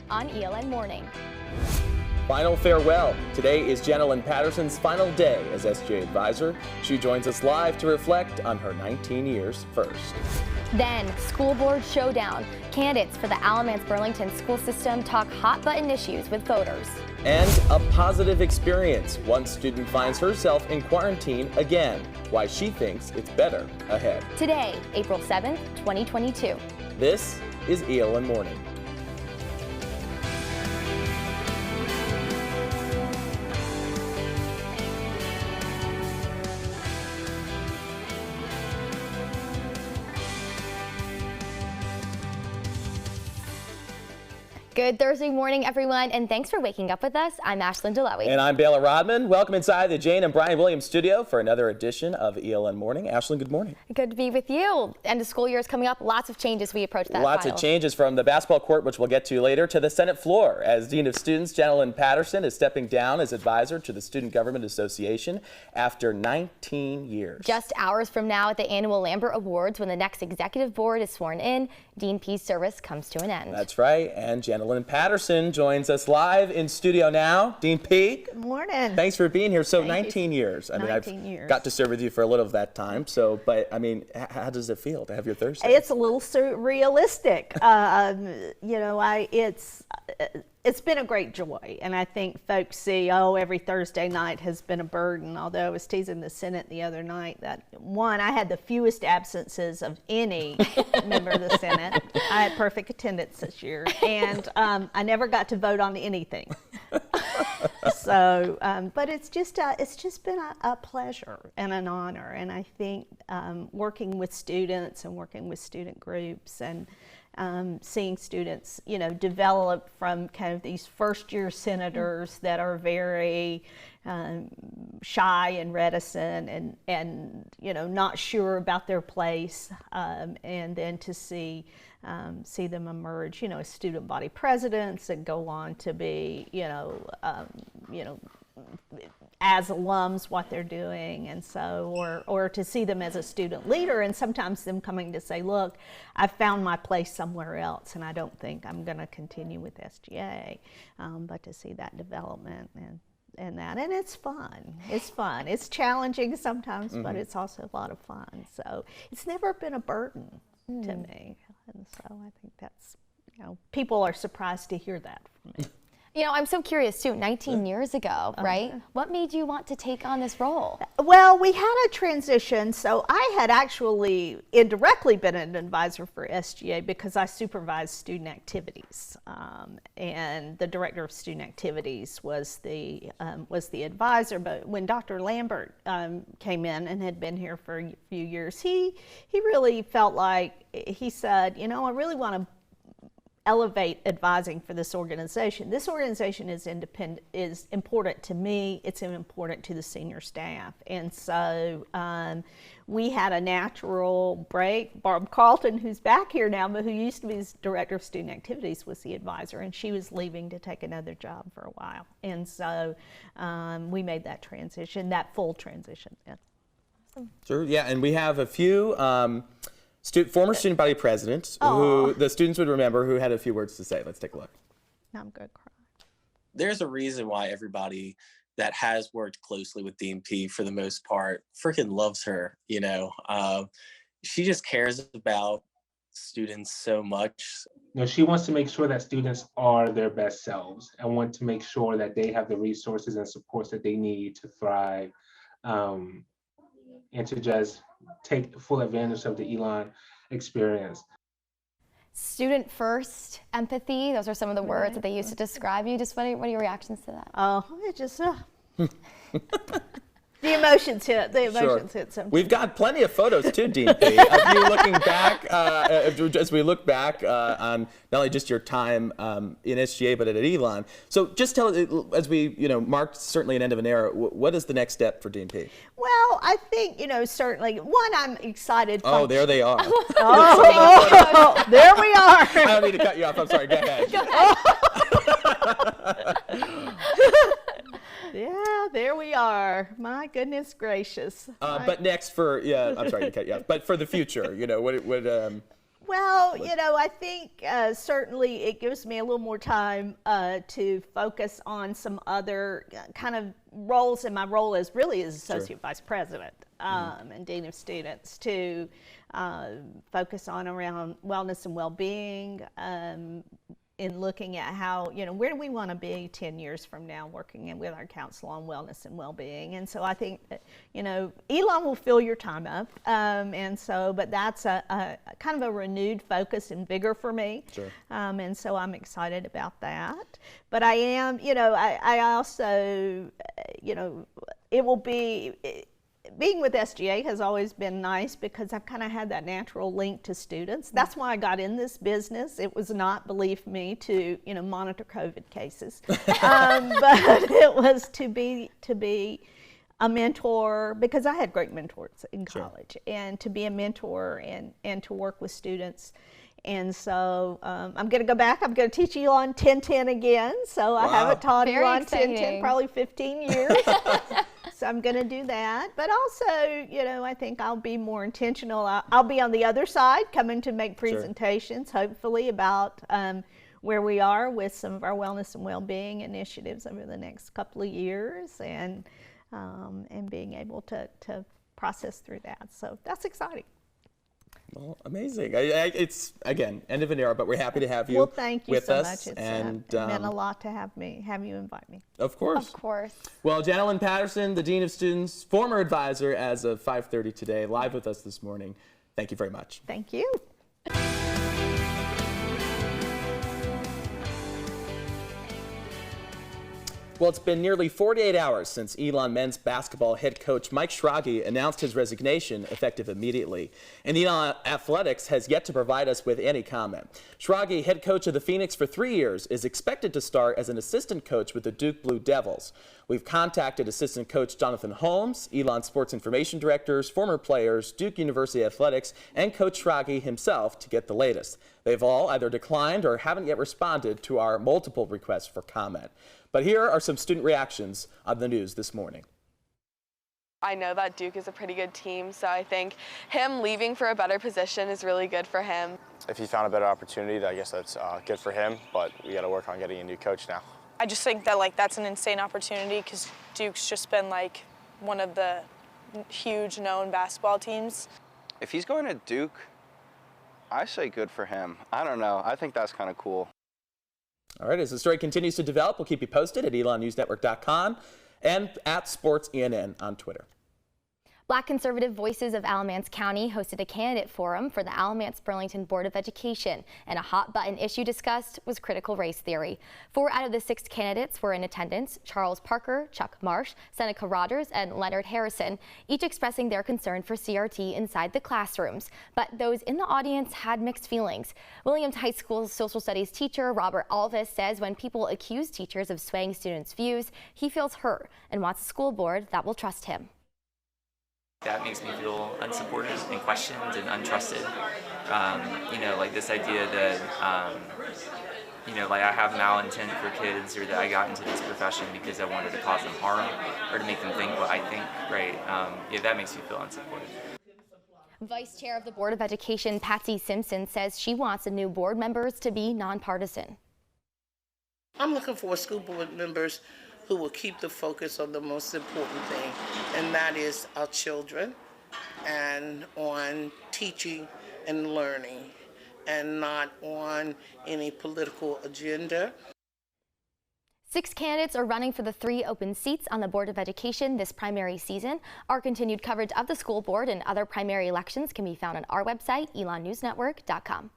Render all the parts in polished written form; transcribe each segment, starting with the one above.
on ELN Morning. Final farewell. Today is Lynch Peterson's final day as SGA advisor. She joins us live to reflect on her 19 years first. Then, school board showdown. Candidates for the Alamance-Burlington school system talk hot-button issues with voters. And a positive experience. One student finds herself in quarantine again. Why she thinks it's better ahead. Today, April 7th, 2022. This is ELN Morning. Good Thursday morning, everyone, and thanks for waking up with us. I'm Ashlyn Deloughy. And I'm Baylor Rodman. Welcome inside the Jane and Brian Williams studio for another edition of ELN Morning. Ashlyn, good morning. Good to be with you. End of school year is coming up. Lots of changes we approach that. Lots of changes from the basketball court, which we'll get to later, to the Senate floor, as Dean of Students Lynch Peterson is stepping down as advisor to the Student Government Association after 19 years. Just hours from now at the annual Lambert Awards, when the next executive board is sworn in, Dean P's service comes to an end. That's right, and Lynch Peterson joins us live in studio now. Dean P. Good morning. Thanks for being here. So 19 you. years. I mean, 19 years. Got to serve with you for a little of that time. So, but I mean, how does it feel to have your Thursday? It's a little surrealistic. It's been a great joy, and I think folks see, every Thursday night has been a burden, although I was teasing the Senate the other night that, one, I had the fewest absences of any member of the Senate. I had perfect attendance this year, and I never got to vote on anything. So, but it's just been a pleasure and an honor, and I think working with students and working with student groups and seeing students, develop from kind of these first-year senators that are very shy and reticent and not sure about their place, and then to see them emerge, as student body presidents and go on to be, as alums what they're doing, and so or to see them as a student leader, and sometimes them coming to say, look, I found my place somewhere else and I don't think I'm going to continue with SGA, but to see that development and it's fun. It's challenging sometimes, but it's also a lot of fun, so it's never been a burden to me, and so I think that's, people are surprised to hear that from me. I'm so curious too, 19 years ago, right? What made you want to take on this role? Well, we had a transition. So I had actually indirectly been an advisor for SGA because I supervised student activities. And the director of student activities was the advisor. But when Dr. Lambert came in and had been here for a few years, he really felt like, he said, I really want to elevate advising for this organization. This organization is independent, is important to me. It's important to the senior staff, and so we had a natural break. Barb Carlton, who's back here now, but who used to be his director of student activities, was the advisor, and she was leaving to take another job for a while, and so we made that transition, that full transition. Yeah. Awesome. Sure. Yeah, and we have a few. Former student body presidents who the students would remember, who had a few words to say. Let's take a look. Now I'm going to cry. There's a reason why everybody that has worked closely with Dean P for the most part freaking loves her. She just cares about students so much. She wants to make sure that students are their best selves and want to make sure that they have the resources and supports that they need to thrive, and to just take full advantage of the ELN experience. Student first, empathy, those are some of the words that they used to describe you. Just what are your reactions to that? It just, the emotions hit. The emotions hit sometimes. We've got plenty of photos too, Dean P, of you looking back, as we look back on not only just your time in SGA, but at ELN. So just tell us, as we marked certainly an end of an era, what is the next step for Dean P? Well, I think, certainly, one, I'm excited. Oh, there they are. There we are. I don't need to cut you off. I'm sorry. Go ahead. Go ahead. Yeah, there we are. My goodness gracious. But next I'm sorry to cut you off, but for the future, Well, I think certainly it gives me a little more time to focus on some other kind of roles, and my role is really as Associate Vice President and Dean of Students, to focus on around wellness and well-being, in looking at how, where do we want to be 10 years from now, working with our council on wellness and well-being. And so I think that, ELN will fill your time up. But that's a kind of a renewed focus and vigor for me. Sure. And so I'm excited about that. But I am, I also, it will be, being with SGA has always been nice because I've kind of had that natural link to students. That's why I got in this business. It was not, believe me, to monitor COVID cases, but it was to be a mentor, because I had great mentors in college, and to be a mentor and to work with students. And so I'm going to go back. I'm going to teach ELN 10-10 again. So I haven't taught ELN 10-10 probably 15 years. So I'm going to do that. But also, I think I'll be more intentional. I'll be on the other side, coming to make presentations, hopefully, about where we are with some of our wellness and well-being initiatives over the next couple of years, and being able to process through that. So that's exciting. Well, amazing. It's, again, end of an era, but we're happy to have you with us. Well, thank you so much. It meant a lot to have you invite me. Of course. Of course. Well, Janelyn Patterson, the Dean of Students, former advisor as of 5:30 today, live with us this morning. Thank you very much. Thank you. Well, it's been nearly 48 hours since ELN men's basketball head coach Mike Shiragi announced his resignation effective immediately. And ELN Athletics has yet to provide us with any comment. Shiragi, head coach of the Phoenix for 3 years, is expected to start as an assistant coach with the Duke Blue Devils. We've contacted assistant coach Jonathan Holmes, ELN sports information directors, former players, Duke University Athletics, and Coach Shiragi himself to get the latest. They've all either declined or haven't yet responded to our multiple requests for comment. But here are some student reactions on the news this morning. I know that Duke is a pretty good team, so I think him leaving for a better position is really good for him. If he found a better opportunity, I guess that's good for him, but we got to work on getting a new coach now. I just think that that's an insane opportunity, because Duke's just been one of the huge known basketball teams. If he's going to Duke, I say good for him. I don't know. I think that's kind of cool. All right, as the story continues to develop, we'll keep you posted at elonnewsnetwork.com and at SportsENN on Twitter. Black conservative voices of Alamance County hosted a candidate forum for the Alamance-Burlington Board of Education, and a hot-button issue discussed was critical race theory. 4 out of the 6 candidates were in attendance: Charles Parker, Chuck Marsh, Seneca Rogers, and Leonard Harrison, each expressing their concern for CRT inside the classrooms. But those in the audience had mixed feelings. Williams High School social studies teacher Robert Alvis says when people accuse teachers of swaying students' views, he feels hurt and wants a school board that will trust him. That makes me feel unsupported and questioned and untrusted. This idea that, I have malintent for kids, or that I got into this profession because I wanted to cause them harm or to make them think what I think, right? That makes me feel unsupported. Vice Chair of the Board of Education, Patsy Simpson, says she wants the new board members to be nonpartisan. I'm looking for school board members who will keep the focus on the most important thing, and that is our children, and on teaching and learning, and not on any political agenda. 6 candidates are running for the 3 open seats on the Board of Education this primary season. Our continued coverage of the school board and other primary elections can be found on our website, elonnewsnetwork.com.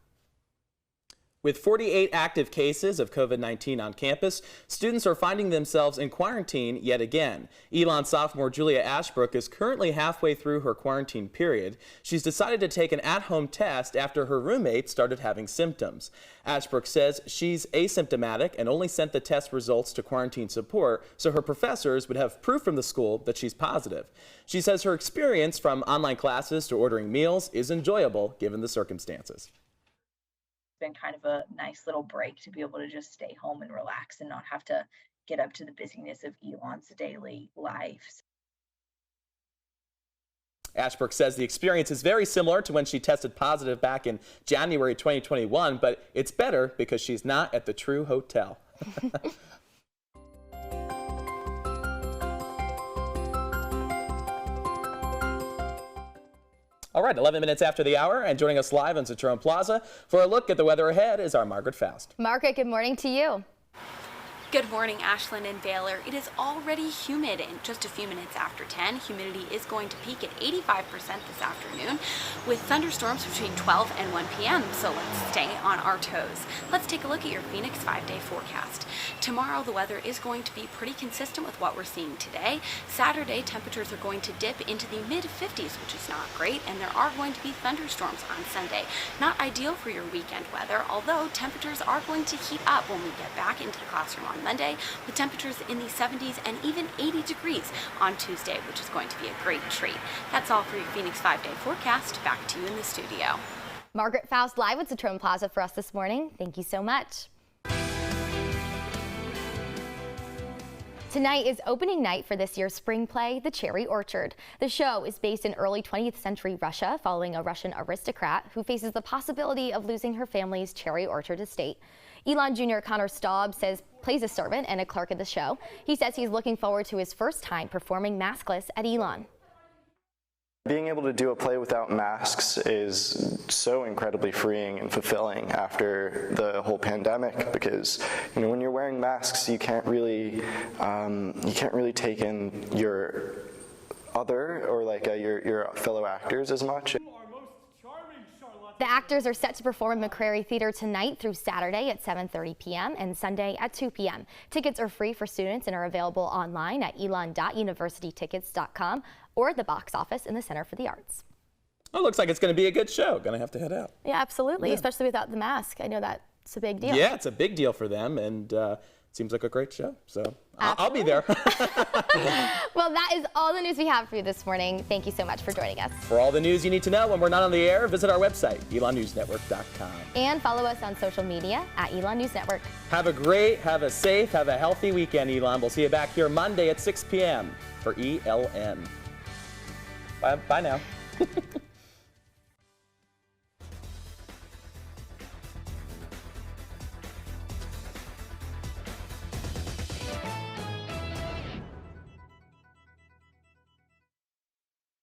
With 48 active cases of COVID-19 on campus, students are finding themselves in quarantine yet again. ELN sophomore Julia Ashbrook is currently halfway through her quarantine period. She's decided to take an at-home test after her roommate started having symptoms. Ashbrook says she's asymptomatic and only sent the test results to quarantine support so her professors would have proof from the school that she's positive. She says her experience from online classes to ordering meals is enjoyable given the circumstances. Been kind of a nice little break to be able to just stay home and relax and not have to get up to the busyness of ELN's daily life. Ashbrook says the experience is very similar to when she tested positive back in January 2021, but it's better because she's not at the True Hotel. All right, 11 minutes after the hour, and joining us live on Citroen Plaza for a look at the weather ahead is our Margaret Faust. Margaret, good morning to you. Good morning, Ashlyn and Baylor. It is already humid in just a few minutes after 10. Humidity is going to peak at 85% this afternoon with thunderstorms between 12 and 1 p.m. So let's stay on our toes. Let's take a look at your Phoenix 5-day forecast. Tomorrow, the weather is going to be pretty consistent with what we're seeing today. Saturday, temperatures are going to dip into the mid-50s, which is not great, and there are going to be thunderstorms on Sunday. Not ideal for your weekend weather, although temperatures are going to heat up when we get back into the classroom on Monday, with temperatures in the 70s and even 80 degrees on Tuesday, which is going to be a great treat. That's all for your Phoenix 5-day forecast. Back to you in the studio. Margaret Faust live at Citroen Plaza for us this morning. Thank you so much. Tonight is opening night for this year's spring play, The Cherry Orchard. The show is based in early 20th century Russia, following a Russian aristocrat who faces the possibility of losing her family's cherry orchard estate. Elon Jr. Connor Staub plays a servant and a clerk at the show. He says he's looking forward to his first time performing maskless at Elon. Being able to do a play without masks is so incredibly freeing and fulfilling after the whole pandemic, because when you're wearing masks, you can't really take in your other or your fellow actors as much. The actors are set to perform at McCrary Theater tonight through Saturday at 7:30 p.m. and Sunday at 2 p.m. Tickets are free for students and are available online at elon.universitytickets.com or at the box office in the Center for the Arts. Well, it looks like it's going to be a good show. Going to have to head out. Yeah, absolutely, Yeah. Especially without the mask. I know that's a big deal. Yeah, it's a big deal for them, and seems like a great show. So I'll be there. Well, that is all the news we have for you this morning. Thank you so much for joining us. For all the news you need to know when we're not on the air, visit our website, elonnewsnetwork.com. And follow us on social media at Elon News Network. Have a great, have a safe, have a healthy weekend, Elon. We'll see you back here Monday at 6 p.m. for ELN. Bye now.